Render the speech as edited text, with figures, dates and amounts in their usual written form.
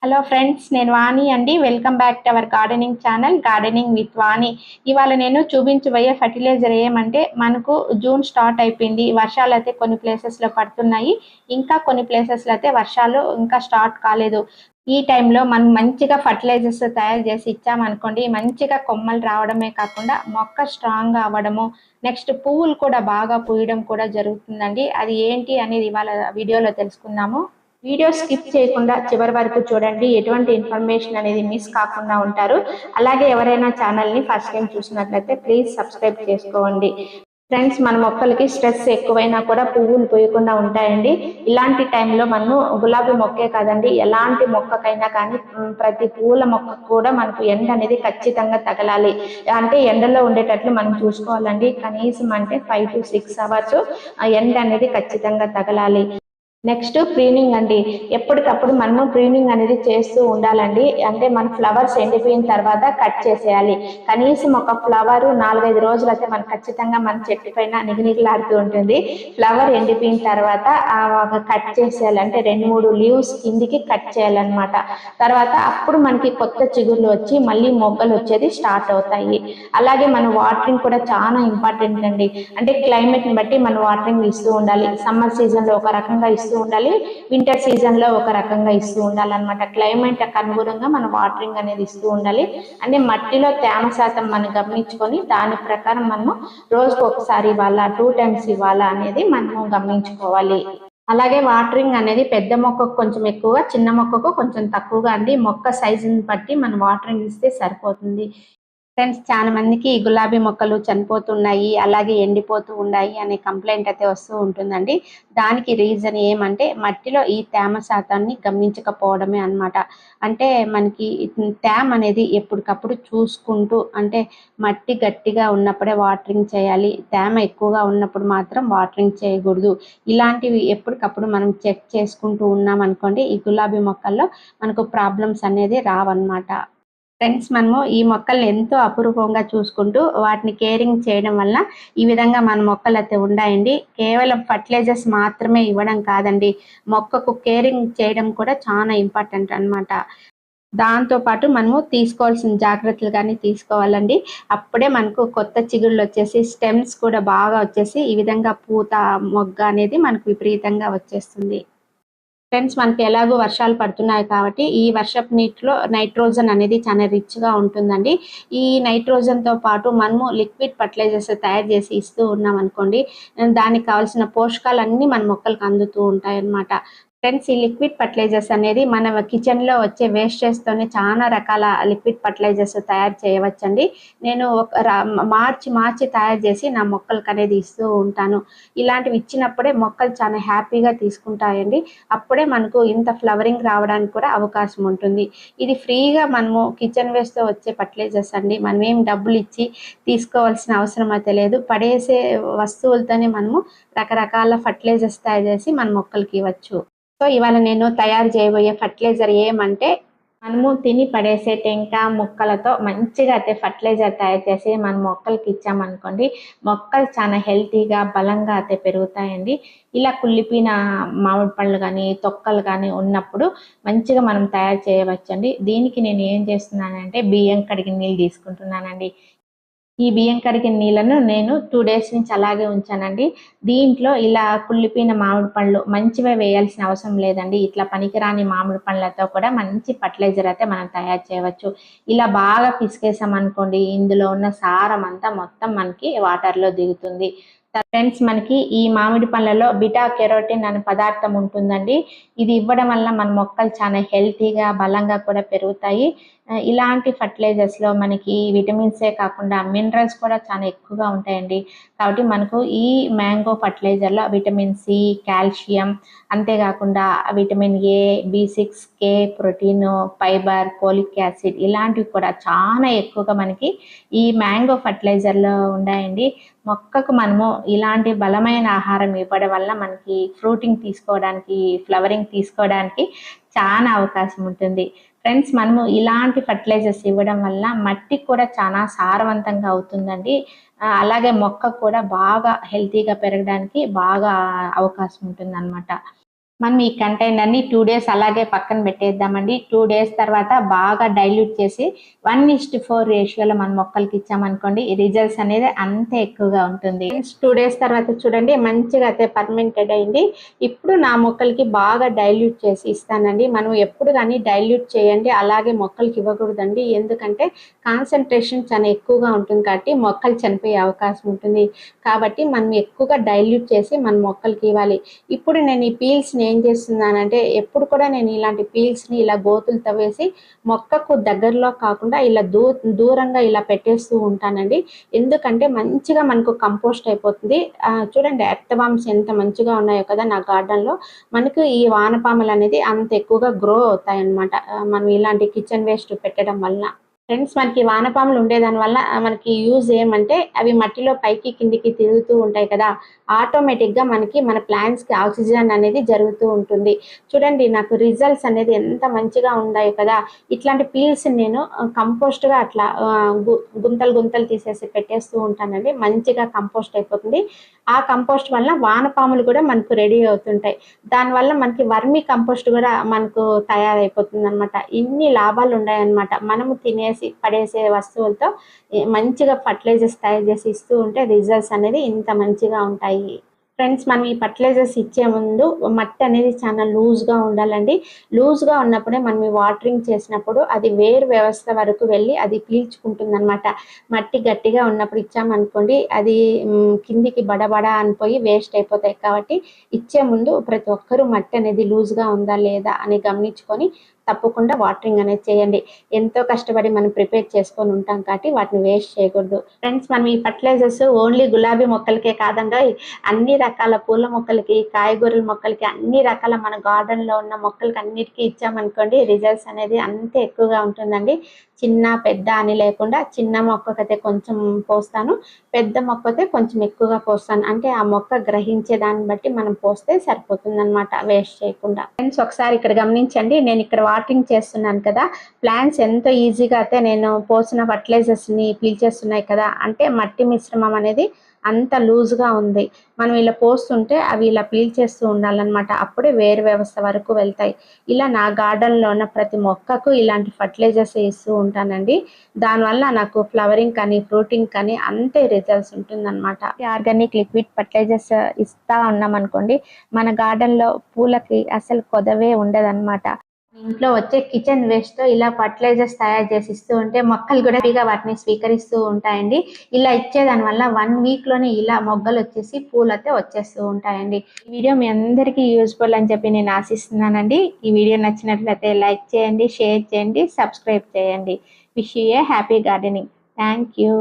Hello friends, నేను వాణి అండి. Welcome back to our gardening channel gardening with Vani. ఇవాళ నేను చూపించబోయే ఫర్టిలైజర్ ఏమంటే, మనకు జూన్ స్టార్ట్ అయిపోయింది. వర్షాలు అయితే కొన్ని ప్లేసెస్లో పడుతున్నాయి, ఇంకా కొన్ని ప్లేసెస్లో అయితే వర్షాలు ఇంకా స్టార్ట్ కాలేదు. ఈ టైంలో మనం మంచిగా ఫర్టిలైజర్స్ తయారు చేసి ఇచ్చామనుకోండి, మంచిగా కొమ్మలు రావడమే కాకుండా మొక్క స్ట్రాంగ్గా అవ్వడము, నెక్స్ట్ పువ్వులు కూడా బాగా పూయడం కూడా జరుగుతుందండి. అది ఏంటి అనేది ఇవాళ వీడియోలో తెలుసుకుందాము. వీడియో స్కిప్ చేయకుండా చివరి వరకు చూడండి. ఎటువంటి ఇన్ఫర్మేషన్ అనేది మిస్ కాకుండా ఉంటారు. అలాగే ఎవరైనా ఛానల్ని ఫస్ట్ టైం చూసినట్లయితే ప్లీజ్ సబ్స్క్రైబ్ చేసుకోండి. ఫ్రెండ్స్, మన మొక్కలకి స్ట్రెస్ ఎక్కువైనా కూడా పువ్వులు పూయకుండా ఉంటాయండి. ఇలాంటి టైంలో మనము గులాబీ మొక్కే కాదండి, ఎలాంటి మొక్కకైనా కానీ ప్రతి పూల మొక్కకు కూడా మనకు ఎండ అనేది ఖచ్చితంగా తగలాలి. అంటే ఎండలో ఉండేటట్లు మనం చూసుకోవాలండి. కనీసం అంటే 5 to 6 అవర్స్ ఎండ అనేది ఖచ్చితంగా తగలాలి. నెక్స్ట్ ప్రీనింగ్ అండి. ఎప్పటికప్పుడు మనము ప్రీనింగ్ అనేది చేస్తూ ఉండాలండి. అంటే మన ఫ్లవర్స్ ఎండిపోయిన తర్వాత కట్ చేసేయాలి. కనీసం ఒక ఫ్లవర్ 4-5 రోజులు అయితే మనకు ఖచ్చితంగా మన చెట్టు పైన నిగనిగలాడుతూ ఉంటుంది. ఫ్లవర్ ఎండిపోయిన తర్వాత కట్ చేసేయాలి. అంటే 2-3 లీవ్స్ కిందికి కట్ చేయాలన్నమాట. తర్వాత అప్పుడు మనకి కొత్త చిగుర్లు వచ్చి మళ్ళీ మొగ్గలు వచ్చేది స్టార్ట్ అవుతాయి. అలాగే మన వాటరింగ్ కూడా చాలా ఇంపార్టెంట్ అండి. అంటే క్లైమేట్ని బట్టి మనం వాటరింగ్ ఇస్తూ ఉండాలి. సమ్మర్ సీజన్లో ఒక రకంగా ఇస్తూ ఉండాలి, వింటర్ సీజన్ లో ఒక రకంగా ఇస్తూ ఉండాలన్నమాట. క్లైమేట్ అనుగుణంగా మనం వాటరింగ్ అనేది ఇస్తూ ఉండాలి. అంటే మట్టిలో తేమ శాతం మనం గమనించుకొని దాని ప్రకారం మనము రోజుకు ఒకసారి ఇవ్వాలా, 2 times ఇవ్వాలా అనేది మనము గమనించుకోవాలి. అలాగే వాటరింగ్ అనేది పెద్ద మొక్కకు కొంచెం ఎక్కువగా, చిన్న మొక్కకు కొంచెం తక్కువగా అండి. మొక్క సైజుని బట్టి మనం వాటరింగ్ ఇస్తే సరిపోతుంది. ఫ్రెండ్స్, చాలా మందికి గులాబీ మొక్కలు చనిపోతున్నాయి, అలాగే ఎండిపోతూ ఉన్నాయి అనే కంప్లైంట్ అయితే వస్తూ ఉంటుందండి. దానికి రీజన్ ఏమంటే మట్టిలో ఈ తేమ శాతాన్ని గమనించకపోవడమే అన్నమాట. అంటే మనకి తేమ అనేది ఎప్పటికప్పుడు చూసుకుంటూ, అంటే మట్టి గట్టిగా ఉన్నప్పుడే వాటరింగ్ చేయాలి, తేమ ఎక్కువగా ఉన్నప్పుడు మాత్రం వాటరింగ్ చేయకూడదు. ఇలాంటివి ఎప్పటికప్పుడు మనం చెక్ చేసుకుంటూ ఉన్నాం అనుకోండి, ఈ గులాబీ మొక్కల్లో మనకు ప్రాబ్లమ్స్ అనేది రావన్నమాట. ఫ్రెండ్స్, మనము ఈ మొక్కల్ని ఎంతో అపురూపంగా చూసుకుంటూ వాటిని కేరింగ్ చేయడం వల్ల ఈ విధంగా మన మొక్కలు అయితే ఉన్నాయండి. కేవలం ఫర్టిలైజర్స్ మాత్రమే ఇవ్వడం కాదండి, మొక్కకు కేరింగ్ చేయడం కూడా చాలా ఇంపార్టెంట్ అన్నమాట. దాంతోపాటు మనము తీసుకోవాల్సిన జాగ్రత్తలు కానీ తీసుకోవాలండి. అప్పుడే మనకు కొత్త చిగుళ్ళు వచ్చేసి స్టెమ్స్ కూడా బాగా వచ్చేసి ఈ విధంగా పూత, మొగ్గ అనేది మనకు విపరీతంగా వచ్చేస్తుంది. ఫ్రెండ్స్, మనకి ఎలాగో వర్షాలు పడుతున్నాయి కాబట్టి ఈ వర్షపు నీటిలో నైట్రోజన్ అనేది చాలా రిచ్గా ఉంటుందండి. ఈ నైట్రోజన్తో పాటు మనము లిక్విడ్ ఫర్టిలైజర్స్ తయారు చేసి ఇస్తూ ఉన్నాం అనుకోండి, దానికి కావాల్సిన పోషకాలన్నీ మన మొక్కలకు అందుతూ ఉంటాయి అన్నమాట. ఫ్రెండ్స్, ఈ లిక్విడ్ ఫర్టిలైజర్స్ అనేది మన కిచెన్లో వచ్చే వేస్టేజ్తోనే చాలా రకాల లిక్విడ్ ఫర్టిలైజర్స్ తయారు చేయవచ్చండి. నేను మార్చి తయారు చేసి నా మొక్కలకు అనేది ఇస్తూ ఉంటాను. ఇలాంటివి ఇచ్చినప్పుడే మొక్కలు చాలా హ్యాపీగా తీసుకుంటాయండి. అప్పుడే మనకు ఇంత ఫ్లవరింగ్ రావడానికి కూడా అవకాశం ఉంటుంది. ఇది ఫ్రీగా మనము కిచెన్ వేస్ట్తో వచ్చే ఫర్టిలైజర్స్ అండి. మనం ఏం డబ్బులు ఇచ్చి తీసుకోవాల్సిన అవసరం అయితే లేదు. పడేసే వస్తువులతోనే మనము రకరకాల ఫర్టిలైజర్స్ తయారు చేసి మన మొక్కలకి ఇవ్వచ్చు. సో ఇవాళ నేను తయారు చేయబోయే ఫర్టిలైజర్ ఏమంటే, మనము తిని పడేసే టెంక ముక్కలతో మంచిగా అయితే ఫర్టిలైజర్ తయారు చేసి మన మొక్కలకి ఇచ్చామనుకోండి, మొక్కలు చాలా హెల్తీగా బలంగా అయితే పెరుగుతాయండి. ఇలా కుళ్ళిపోయిన మామిడి పళ్ళు కానీ, తొక్కలు కానీ ఉన్నప్పుడు మంచిగా మనం తయారు చేయవచ్చండి. దీనికి నేను ఏం చేస్తున్నానంటే, బియ్యం కడిగిన నీళ్ళు తీసుకుంటున్నానండి. ఈ బియ్యం కడిగిన నీళ్ళను నేను 2 days నుంచి అలాగే ఉంచానండి. దీంట్లో ఇలా కుళ్ళిపోయిన మామిడి పండ్లు మంచివే వేయాల్సిన అవసరం లేదండి. ఇట్లా పనికిరాని మామిడి పండ్లతో కూడా మంచి ఫర్టిలైజర్ అయితే మనం తయారు చేయవచ్చు. ఇలా బాగా పిసికేసామనుకోండి, ఇందులో ఉన్న సారం అంతా మొత్తం మనకి వాటర్లో దిగుతుంది. ఫ్రెండ్స్, మనకి ఈ మామిడి పళ్ళలో బీటా కెరోటిన్ అనే పదార్థం ఉంటుందండి. ఇది ఇవ్వడం వల్ల మన మొక్కలు చాలా హెల్తీగా బలంగా కూడా పెరుగుతాయి. ఇలాంటి ఫర్టిలైజర్స్లో మనకి విటమిన్సే కాకుండా మినరల్స్ కూడా చాలా ఎక్కువగా ఉంటాయండి. కాబట్టి మనకు ఈ మ్యాంగో ఫర్టిలైజర్లో విటమిన్ సి, కాల్షియం, అంతేకాకుండా vitamin A, B6, K, protein, fibre, folic acid ఇలాంటివి కూడా చాలా ఎక్కువగా మనకి ఈ మ్యాంగో ఫర్టిలైజర్లో ఉన్నాయండి. మొక్కకు మనము ఇలాంటి బలమైన ఆహారం ఇవ్వడం వల్ల మనకి ఫ్రూటింగ్ తీసుకోవడానికి, ఫ్లవరింగ్ తీసుకోవడానికి చాలా అవకాశం ఉంటుంది. ఫ్రెండ్స్, మనము ఇలాంటి ఫర్టిలైజర్స్ ఇవ్వడం వల్ల మట్టి కూడా చాలా సారవంతంగా అవుతుందండి. అలాగే మొక్క కూడా బాగా హెల్తీగా పెరగడానికి బాగా అవకాశం ఉంటుందన్నమాట. మనం ఈ కంటైనర్ని 2 డేస్ అలాగే పక్కన పెట్టేద్దామండి. 2 డేస్ తర్వాత బాగా డైల్యూట్ చేసి 1:4 రేషియోలో మన మొక్కలకి ఇచ్చామనుకోండి, రిజల్ట్స్ అనేది అంతే ఎక్కువగా ఉంటుంది. 2 డేస్ తర్వాత చూడండి మంచిగా అయితే పర్మెంటెడ్ అయింది. ఇప్పుడు నా మొక్కలకి బాగా డైల్యూట్ చేసి ఇస్తానండి. మనం ఎప్పుడు కానీ డైల్యూట్ చేయండి అలాగే మొక్కలకి ఇవ్వకూడదండి. ఎందుకంటే కాన్సన్ట్రేషన్ చాలా ఎక్కువగా ఉంటుంది కాబట్టి మొక్కలు చనిపోయే అవకాశం ఉంటుంది. కాబట్టి మనం ఎక్కువగా డైల్యూట్ చేసి మన మొక్కలకి ఇవ్వాలి. ఇప్పుడు నేను ఈ పీల్స్ని ఏం చేస్తున్నానంటే ఎప్పుడు కూడా నేను ఇలాంటి పీల్స్ని ఇలా గోతులు తవ్వేసి మొక్కకు దగ్గరలో కాకుండా ఇలా దూరంగా ఇలా పెట్టేస్తూ ఉంటానండి. ఎందుకంటే మంచిగా మనకు కంపోస్ట్ అయిపోతుంది. చూడండి ఎర్త్ బాంబ్స్ ఎంత మంచిగా ఉన్నాయో కదా నా గార్డెన్లో. మనకు ఈ వానపాములు అనేది అంత ఎక్కువగా గ్రో అవుతాయి అన్నమాట మనం ఇలాంటి కిచెన్ వేస్ట్ పెట్టడం వల్ల. ఫ్రెండ్స్ మనకి వానపాములు ఉండేదాని వల్ల మనకి యూజ్ ఏమంటే అవి మట్టిలో పైకి కిందికి తిరుగుతూ ఉంటాయి కదా, ఆటోమేటిక్గా మనకి మన ప్లాంట్స్కి ఆక్సిజన్ అనేది జరుగుతూ ఉంటుంది. చూడండి నాకు రిజల్ట్స్ అనేది ఎంత మంచిగా ఉన్నాయి కదా. ఇట్లాంటి పీల్స్ నేను కంపోస్ట్గా అట్లా గుంతలు గుంతలు తీసేసి పెట్టేస్తూ ఉంటానండి. మంచిగా కంపోస్ట్ అయిపోతుంది. ఆ కంపోస్ట్ వల్ల వానపాములు కూడా మనకు రెడీ అవుతుంటాయి. దానివల్ల మనకి వర్మీ కంపోస్ట్ కూడా మనకు తయారైపోతుంది అనమాట. ఇన్ని లాభాలు ఉన్నాయన్నమాట. మనము తినేసి పడేసే వస్తువులతో మంచిగా ఫర్టిలైజర్స్ తయారు చేసి ఇస్తూ ఉంటే రిజల్ట్స్ అనేది ఇంత మంచిగా ఉంటాయి. ఫ్రెండ్స్ మనం ఈ ఫర్టిలైజర్స్ ఇచ్చే ముందు మట్టి అనేది చాలా లూజ్గా ఉండాలండి. లూజ్గా ఉన్నప్పుడే మనం ఈ వాటరింగ్ చేసినప్పుడు అది వేరు వ్యవస్థ వరకు వెళ్ళి అది పీల్చుకుంటుంది అనమాట. మట్టి గట్టిగా ఉన్నప్పుడు ఇచ్చామనుకోండి అది కిందికి బడబడ అనిపోయి వేస్ట్ అయిపోతాయి. కాబట్టి ఇచ్చే ముందు ప్రతి ఒక్కరూ మట్టి అనేది లూజ్గా ఉందా లేదా అని గమనించుకొని తప్పకుండా వాటరింగ్ అనేది చేయండి. ఎంతో కష్టపడి మనం ప్రిపేర్ చేసుకొని ఉంటాం కాబట్టి వాటిని వేస్ట్ చేయకూడదు. ఫ్రెండ్స్ మనం ఈ ఫర్టిలైజర్స్ ఓన్లీ గులాబీ మొక్కలకే కాదండి, అన్ని రకాల పూల మొక్కలకి, కాయగూరల మొక్కలకి, అన్ని రకాల మన గార్డెన్లో ఉన్న మొక్కలకి అన్నిటికీ ఇచ్చామనుకోండి రిజల్ట్స్ అనేది అంతే ఎక్కువగా ఉంటుందండి. చిన్న పెద్ద అని లేకుండా చిన్న మొక్కకైతే కొంచెం పోస్తాను, పెద్ద మొక్కతే కొంచెం ఎక్కువగా పోస్తాను. అంటే ఆ మొక్క గ్రహించే దాన్ని బట్టి మనం పోస్తే సరిపోతుంది అనమాట, వేస్ట్ చేయకుండా. ఫ్రెండ్స్ ఒకసారి ఇక్కడ గమనించండి, నేను ఇక్కడ వాటరింగ్ చేస్తున్నాను కదా, ప్లాంట్స్ ఎంతో ఈజీగా అయితే నేను పోసిన ఫర్టిలైజర్స్ని పీల్చేస్తున్నాయి కదా. అంటే మట్టి మిశ్రమం అనేది అంత లూజ్గా ఉంది. మనం ఇలా పోస్తుంటే అవి ఇలా పీల్చేస్తూ ఉండాలన్నమాట. అప్పుడే వేరు వ్యవస్థ వరకు వెళ్తాయి. ఇలా నా గార్డెన్లో ఉన్న ప్రతి మొక్కకు ఇలాంటి ఫర్టిలైజర్స్ ఇస్తూ ఉంటానండి. దానివల్ల నాకు ఫ్లవరింగ్ కానీ ఫ్రూటింగ్ కానీ అంతే రిజల్ట్స్ ఉంటుందన్నమాట. ఆర్గానిక్ లిక్విడ్ ఫర్టిలైజర్స్ ఇస్తా ఉన్నాం అనుకోండి, మన గార్డెన్లో పూలకి అసలు కొదవే ఉండదన్నమాట. ఇంట్లో వచ్చే కిచెన్ వేస్ట్తో ఇలా ఫర్టిలైజర్స్ తయారు చేసి ఇస్తూ ఉంటే మొక్కలు కూడా ఫ్రీగా వాటిని స్వీకరిస్తూ ఉంటాయండి. ఇలా ఇచ్చేదాని వల్ల 1 వీక్లోనే ఇలా మొగ్గలు వచ్చేసి పూలు అయితే వచ్చేస్తూ ఉంటాయండి. ఈ వీడియో మీ అందరికీ యూస్ఫుల్ అని చెప్పి నేను ఆశిస్తున్నానండి. ఈ వీడియో నచ్చినట్లయితే లైక్ చేయండి, షేర్ చేయండి, సబ్స్క్రైబ్ చేయండి. Wish you A happy gardening. Thank you.